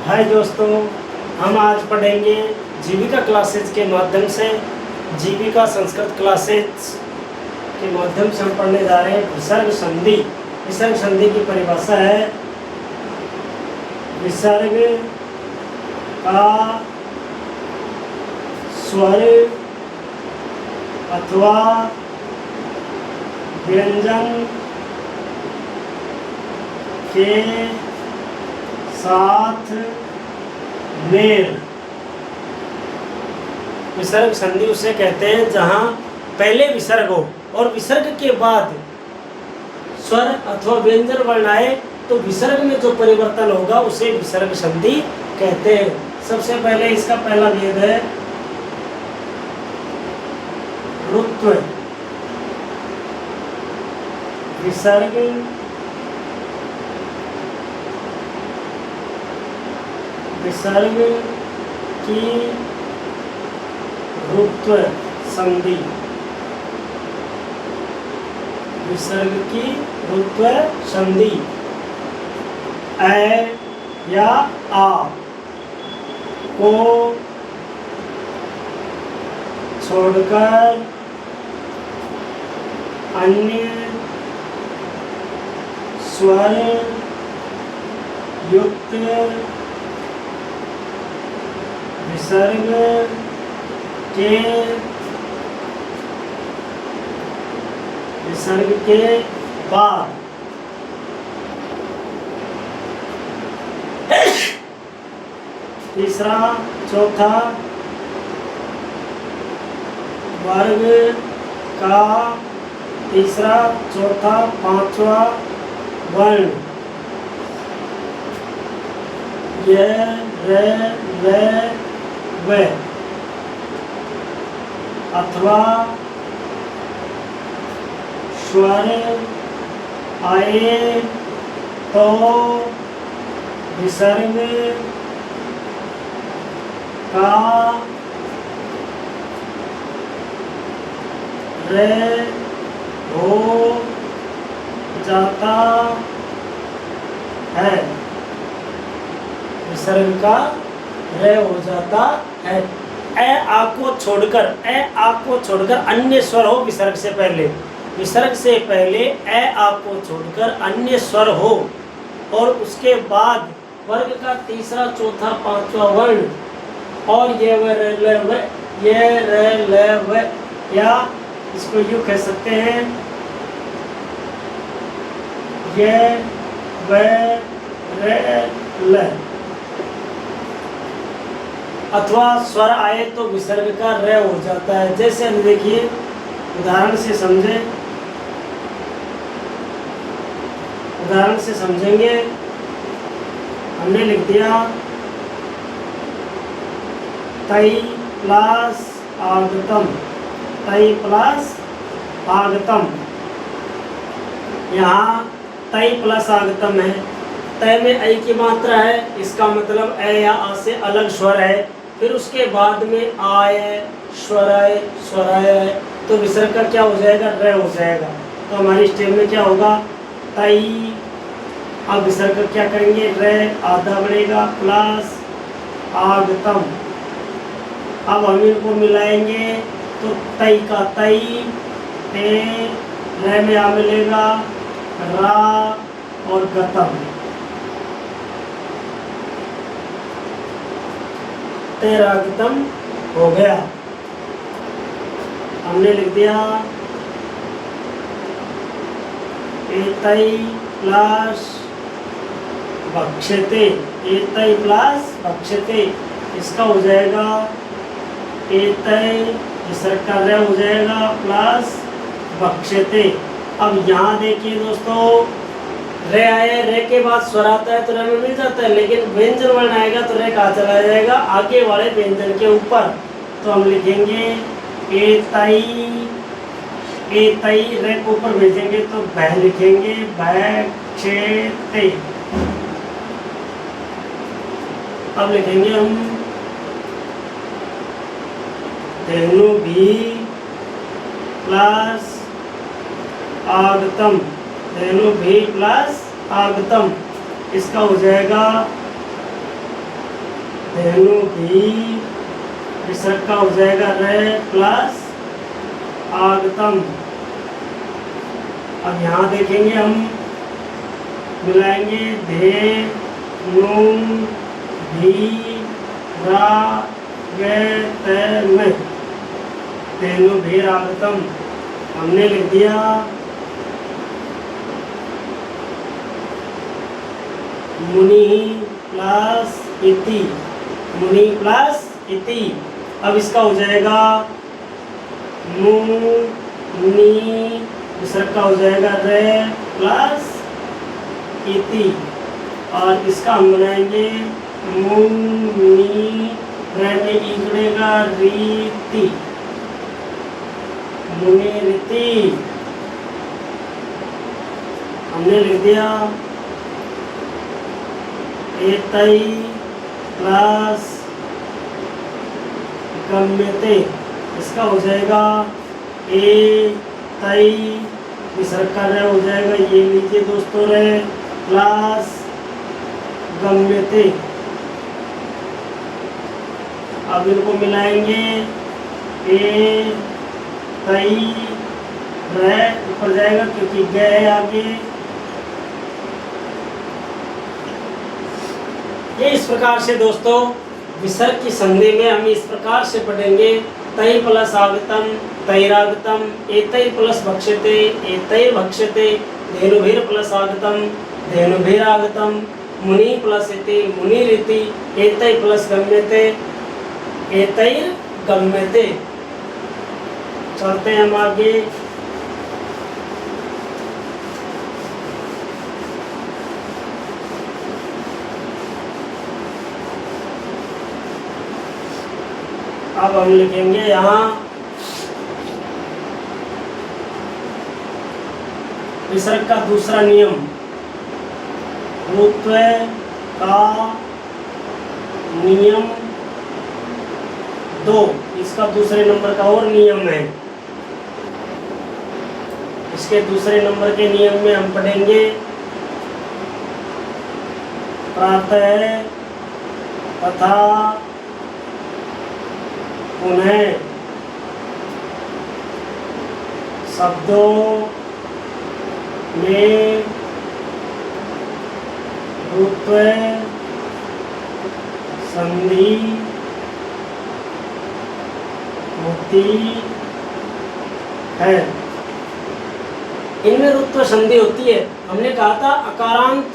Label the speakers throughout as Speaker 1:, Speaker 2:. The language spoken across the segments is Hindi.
Speaker 1: हाय दोस्तों, हम आज पढ़ेंगे जीविका क्लासेज के माध्यम से। जीविका संस्कृत क्लासेज के माध्यम से हम पढ़ने जा रहे हैं विसर्ग संधि। विसर्ग संधि की परिभाषा है विसर्ग का स्वर अथवा व्यंजन के साथ मेल। विसर्ग संधि उसे कहते हैं जहां पहले विसर्ग हो और विसर्ग के बाद स्वर अथवा व्यंजन वर्ण आए, तो विसर्ग में जो परिवर्तन होगा उसे विसर्ग संधि कहते हैं। सबसे पहले इसका पहला भेद है ऋत्व। विसर्ग विसर्ग की ऋत्व संधि। विसर्ग की ऋत्व संधि ए या आ को छोड़कर अन्य स्वर युक्त विसर्ग के बाद तीसरा चौथा वर्ग का तीसरा चौथा पांचवा वर्ण ये रे वे वे अथवा स्वर आए तो विसर्ग का रे हो जाता है। विसर्ग का रे हो जाता है। ए आ को छोड़कर अन्य स्वर हो विसर्ग से पहले। विसर्ग से पहले ए आ को छोड़कर अन्य स्वर हो और उसके बाद वर्ग का तीसरा चौथा पांचवा वर्ण और ये व या इसको यूं कह सकते हैं ये व रे ल अथवा स्वर आए तो विसर्ग का रे हो जाता है। जैसे हम देखिए उदाहरण से समझेंगे। हमने लिख दिया तई प्लस आगतम। तई प्लस आगतम, यहाँ तई प्लस आगतम है। तय में ऐ की मात्रा है, इसका मतलब ए या आ से अलग स्वर है। फिर उसके बाद में आए स्वर आए तो विसर्ग का क्या हो जाएगा, रे हो जाएगा। तो हमारी स्टेप में क्या होगा, तई। अब विसर्ग का क्या करेंगे, रे आधा बढ़ेगा प्लस आगतम। अब हम इनको मिलाएंगे तो तई का तई, ते रे में आ मिलेगा रा और गतम। तेरा गतम हो गया। हमने लिख दिया एतई प्लस भक्षते। एतई प्लस भक्षते, इसका हो जाएगा एतई विसर्ग का रे हो जाएगा प्लस भक्षते। अब यहाँ देखिए दोस्तों, रे आए, रे के बाद स्वर आता है तो रे में मिल जाता है, लेकिन व्यंजन वर्ण आएगा तो रे कहाँ चला जाएगा, आगे वाले व्यंजन के ऊपर। तो हम लिखेंगे एतई रे को ऊपर भेजेंगे तो भय लिखेंगे भक्षते। अब लिखेंगे हम धेनु भी प्लस आगतम। धेनु भी प्लस आगतम, इसका हो जाएगा धेनु भी विसर्ग का हो जाएगा रे प्लस आगतम। अब यहाँ देखेंगे हम मिलाएंगे धे नु भी रा गे ते में धेनु भी आगतम हमने लिख दिया। मुनि प्लस इति, मुनि प्लस इति। अब इसका हो जाएगा मु नी विसर्ग का हो जाएगा रे प्लस इति और इसका हम बनाएंगे मुनि रे में ई जुड़ेगा रीति, मुनि रीति हमने लिख दिया। एतई प्लस गम्यते इसका हो जाएगा ए तई विसर्ग का रे हो जाएगा ये लीजिए दोस्तों रे प्लस गम्यते। अब इनको मिलाएंगे ए तई रे ऊपर जाएगा क्योंकि गए आगे। ये इस प्रकार से दोस्तों विसर्ग की संधि में हम इस प्रकार से पढ़ेंगे तै प्लस आगतम तैरागतम एतै प्लस भक्ष्यते एतैर भक्ष्यते धेनुभिर प्लस आगतम धेनुभिरागतम मुनि प्लस इति मुनिरिति एतै प्लस गम्यते एतैर गम्यते। चलते हैं हम आगे। अब हम लिखेंगे यहाँ विसर्ग का दूसरा नियम रुत्व का नियम 2, इसका दूसरे नंबर का और नियम है। इसके दूसरे नंबर के नियम में हम पढ़ेंगे प्रातः तथा पुनः शब्दों में रुत्व संधि होती है। इनमें रुत्व संधि होती है। हमने कहा था अकारांत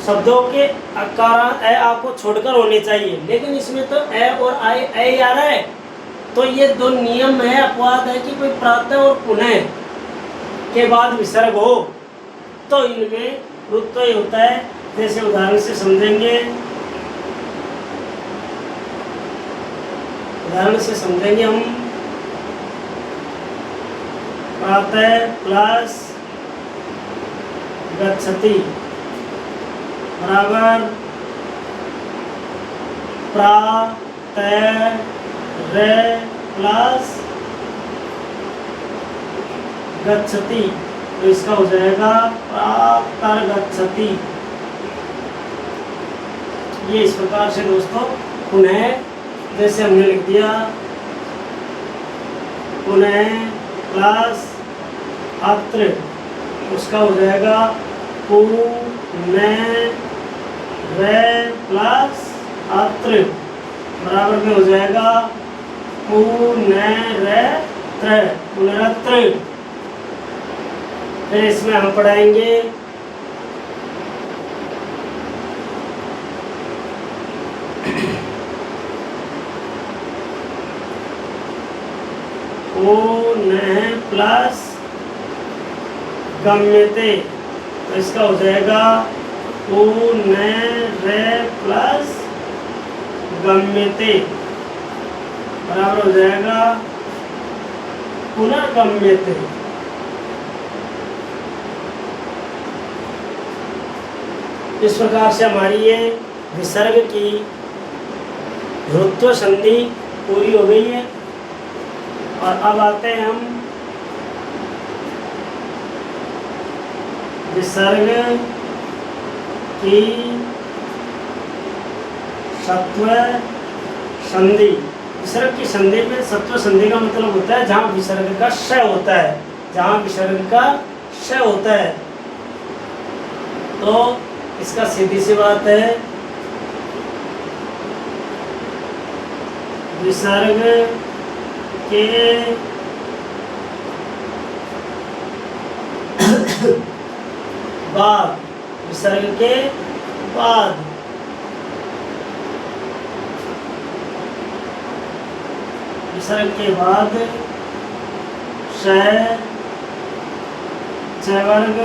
Speaker 1: शब्दों के अकारांत ए आ को छोड़कर होने चाहिए, लेकिन इसमें तो ए और आई ए आ रहा है। तो ये दो नियम है, अपवाद है कि कोई प्रातः और पुनः के बाद विसर्ग हो तो इनमें रुत्व होता है। जैसे उदाहरण से समझेंगे, हम प्रातः प्लस गच्छति बराबर प्रातः रे प्लस गच्छति, तो इसका हो जाएगा प्रातः गच्छति। ये इस प्रकार से दोस्तों पुनः, जैसे हमने लिख दिया पुनः प्लस अत्र, उसका हो जाएगा पुनः रे प्लस अत्र बराबर में हो जाएगा पुनरत्र, पुनरत्र। फिर इसमें हम पढ़ाएंगे पुनः प्लस गम्यते, तो इसका हो जाएगा पुनः प्लस गम्यते बराबर हो जाएगा पुनर्गम्यते। इस प्रकार से हमारी ये विसर्ग की रुत्व संधि पूरी हो गई है। और अब आते हैं हम विसर्ग की सत्व संधि। विसर्ग की संधि में सत्व संधि का मतलब होता है जहाँ विसर्ग का श होता है, जहाँ विसर्ग का श होता है। तो इसका सीधी सी बात है, विसर्ग के बाद, विसर्ग के बाद विसर्ग के बाद श वर्ग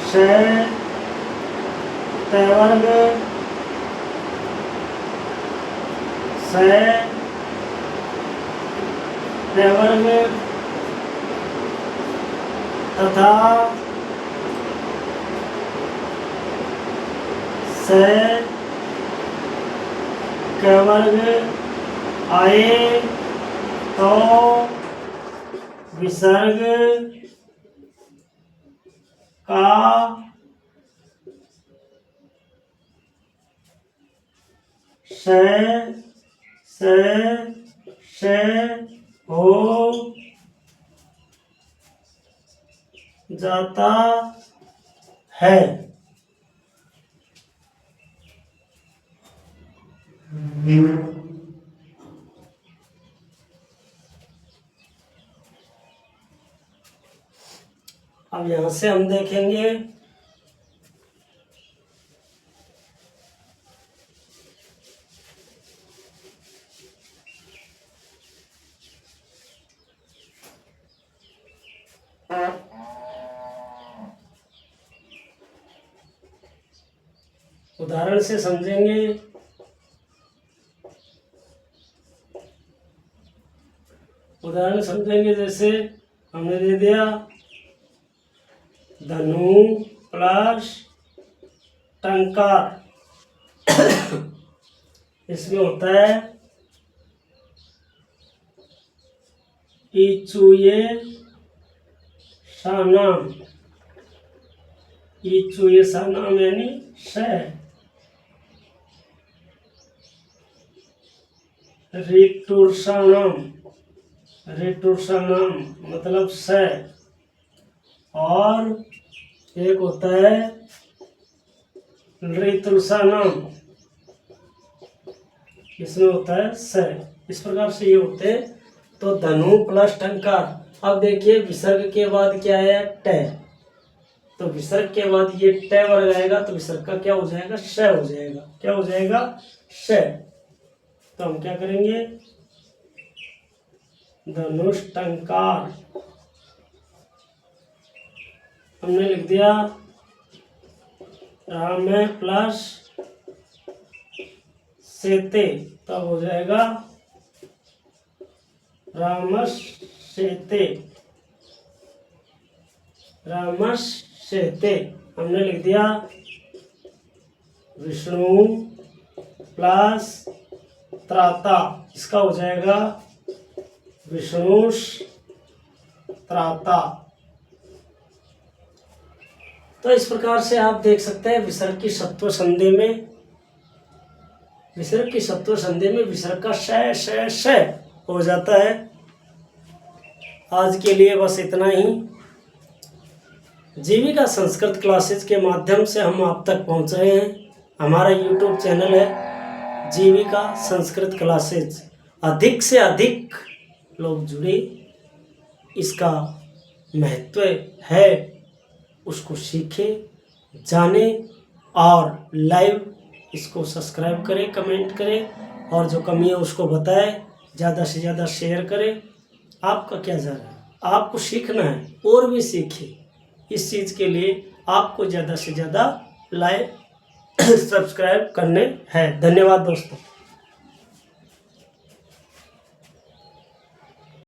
Speaker 1: श वर्ग स वर्ग तथा स वर्ग आए तो विसर्ग का श हो जाता है। अब यहां से हम देखेंगे उदाहरण से समझेंगे। उदाहरण समझेंगे, जैसे हमने दे दिया धनु प्लस टंकार। इसमें होता है इचुए सानाम। इचुए सानाम यानी श। रिटुर्सानाम, रिटुर्सानाम मतलब स। और एक होता है ऋतुर्सानाम, इसमें होता है स। इस प्रकार से ये होते हैं। तो धनु प्लस टंकार। अब देखिए विसर्ग के बाद क्या है, ट। तो विसर्ग के बाद ये ट वर्ग आएगा तो विसर्ग का क्या हो जाएगा, श हो जाएगा। क्या हो जाएगा, श। तो हम क्या करेंगे, धनुष टंकार हमने लिख दिया। राम प्लस सेते, तब हो जाएगा रामस सेते। रामस सेते हमने लिख दिया। विष्णु प्लस त्राता, इसका हो जाएगा विष्णुष त्राता। तो इस प्रकार से आप देख सकते हैं विसर्ग की सत्व संधि में, विसर्ग की सत्व संधि में विसर्ग का श हो जाता है। आज के लिए बस इतना ही। जीविका संस्कृत क्लासेज के माध्यम से हम आप तक पहुंच रहे हैं। हमारा यूट्यूब चैनल है जीविका संस्कृत क्लासेज। अधिक से अधिक लोग जुड़े, इसका महत्व है उसको सीखें, जाने और लाइव इसको सब्सक्राइब करें, कमेंट करें और जो कमी है उसको बताएं, ज़्यादा से ज़्यादा शेयर करें। आपका क्या जा रहा है, आपको सीखना है और भी सीखें। इस चीज़ के लिए आपको ज़्यादा से ज़्यादा लाइक सब्सक्राइब करने हैं। धन्यवाद दोस्तों।